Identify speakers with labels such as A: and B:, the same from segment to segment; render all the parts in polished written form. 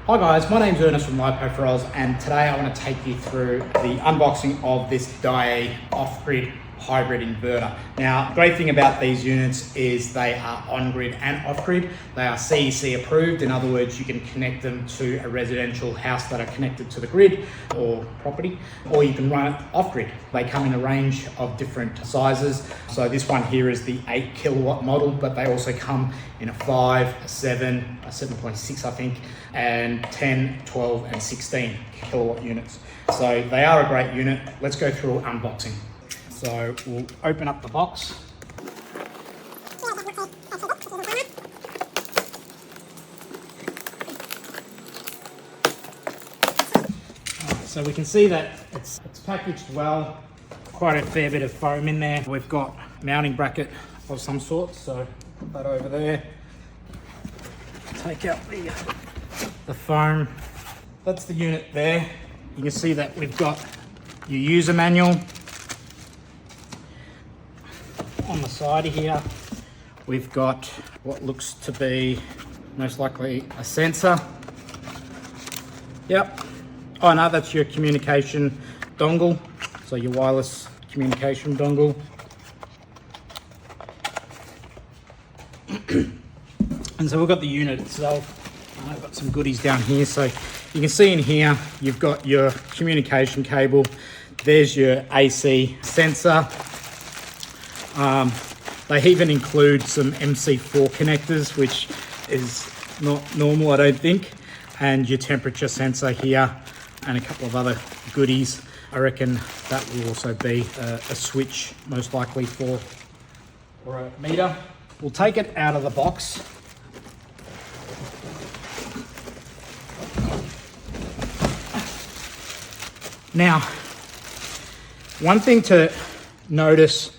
A: Hi guys, my name's Ernest from LiFePO4 Oz, and today I want to take you through the unboxing of this Deye off-grid hybrid inverter. Now, the great thing about these units is they are on-grid and off-grid. They are CEC approved. In other words, you can connect them to a residential house that are connected to the grid or property, or you can run it off-grid. They come in a range of different sizes. So this one here is the 8kW model, but they also come in a 5, a 7, a 7.6 I think, and 10, 12 and 16 kilowatt units. So they are a great unit. Let's go through unboxing. So we'll open up the box. So we can see that it's packaged well, quite a fair bit of foam in there. We've got a mounting bracket of some sort, so put that over there. Take out the foam. That's the unit there. You can see that we've got your user manual. On the side here, we've got what looks to be most likely a sensor. Yep. Oh no, that's your communication dongle. So your wireless communication dongle. And so we've got the unit itself. I've got some goodies down here. So you can see in here, you've got your communication cable. There's your AC sensor. They even include some MC4 connectors, which is not normal, I don't think. And your temperature sensor here and a couple of other goodies. I reckon that will also be a switch, most likely for a meter. We'll take it out of the box. Now, one thing to notice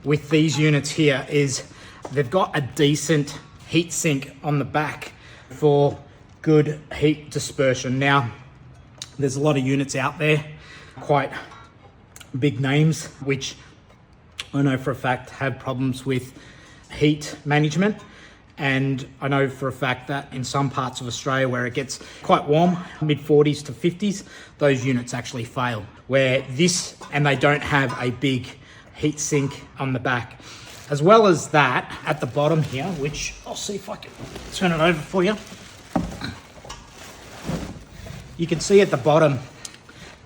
A: with these units here is they've got a decent heat sink on the back for good heat dispersion. Now, there's a lot of units out there, quite big names, which I know for a fact have problems with heat management. And I know for a fact that in some parts of Australia where it gets quite warm, mid 40s to 50s, those units actually fail. Where this, and they don't have a big heat sink on the back. As well as that, at the bottom here, which I'll see if I can turn it over for you. You can see at the bottom,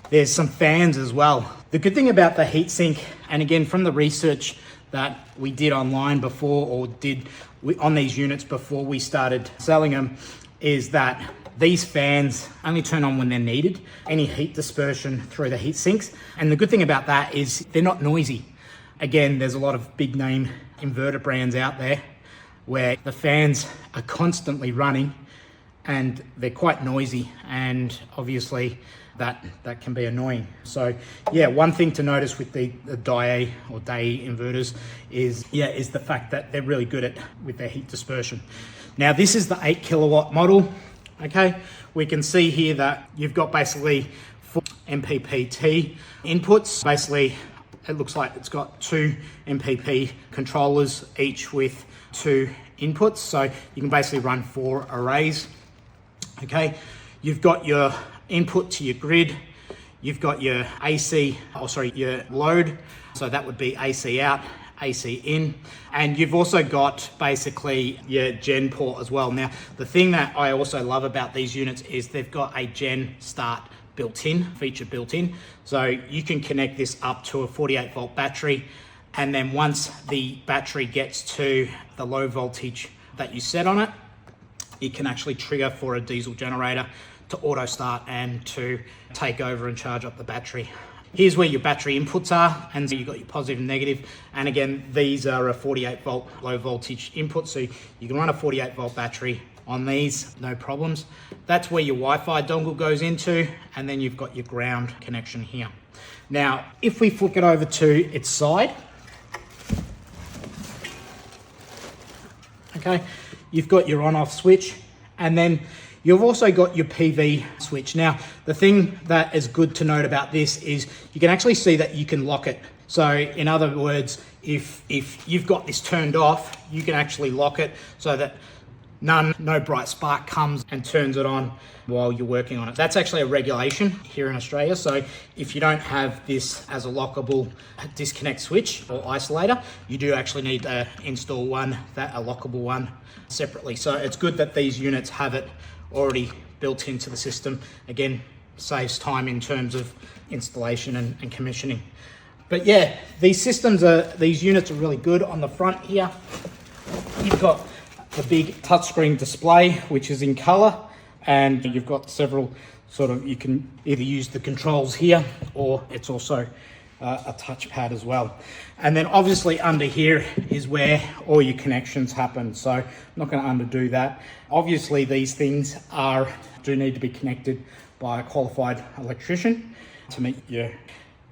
A: there's some fans as well. The good thing about the heat sink, and again, from the research that we did online before, or did on these units before we started selling them, is that these fans only turn on when they're needed. Any heat dispersion through the heat sinks. And the good thing about that is they're not noisy. Again, there's a lot of big name inverter brands out there where the fans are constantly running and they're quite noisy, and obviously that can be annoying. So yeah, one thing to notice with the Deye or Deye inverters is the fact that they're really good with their heat dispersion. Now this is the 8kW model. Okay, we can see here that you've got basically 4 MPPT inputs. Basically, it looks like it's got 2 MPP controllers, each with 2 inputs. So you can basically run 4 arrays. Okay, you've got your input to your grid. You've got your your load. So that would be AC out, AC in, and you've also got basically your gen port as well. Now, the thing that I also love about these units is they've got a gen start feature built in. So you can connect this up to a 48 volt battery, and then once the battery gets to the low voltage that you set on it, it can actually trigger for a diesel generator to auto start and to take over and charge up the battery. Here's where your battery inputs are, and so you've got your positive and negative. And again, these are a 48 volt low voltage input, so you can run a 48 volt battery on these, no problems. That's where your Wi-Fi dongle goes into, and then you've got your ground connection here. Now, if we flick it over to its side, okay, you've got your on-off switch, and then you've also got your PV switch. Now, the thing that is good to note about this is you can actually see that you can lock it. So in other words, if you've got this turned off, you can actually lock it so that none, no bright spark comes and turns it on while you're working on it. That's actually a regulation here in Australia. So if you don't have this as a lockable disconnect switch or isolator, you do actually need to install one, a lockable one separately. So it's good that these units have it already built into the system. Again, saves time in terms of installation and commissioning. But yeah, these units are really good. On the front here, you've got the big touchscreen display, which is in color, and you've got several you can either use the controls here, or it's also a touchpad as well. And then obviously under here is where all your connections happen. So I'm not going to undo that. Obviously these things do need to be connected by a qualified electrician to meet you.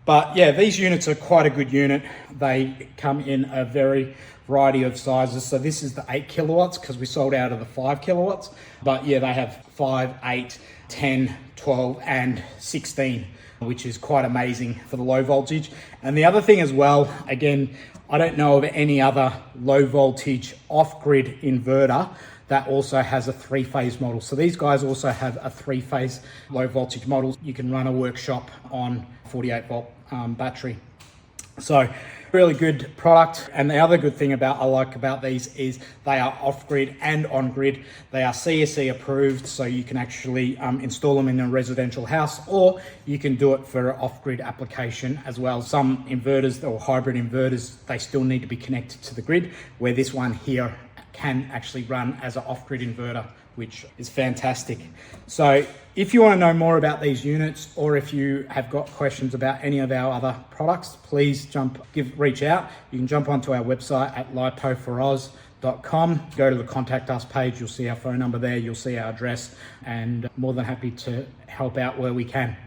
A: But yeah, these units are quite a good unit. They come in a variety of sizes. So this is the 8 kilowatts because we sold out of the 5 kilowatts. But yeah, they have 5, 8, 10, 12, and 16, which is quite amazing for the low voltage. And the other thing as well, again, I don't know of any other low voltage off-grid inverter that also has a 3-phase model. So these guys also have a 3-phase low voltage model. You can run a workshop on 48 volt battery. So really good product. And the other good thing I like about these is they are off-grid and on-grid. They are CEC approved, so you can actually install them in a residential house, or you can do it for an off-grid application as well. Some inverters or hybrid inverters, they still need to be connected to the grid, where this one here can actually run as an off-grid inverter, which is fantastic. So if you want to know more about these units, or if you have got questions about any of our other products, please reach out. You can jump onto our website at LiFePO4Oz.com. Go to the contact us page, you'll see our phone number there, you'll see our address, and more than happy to help out where we can.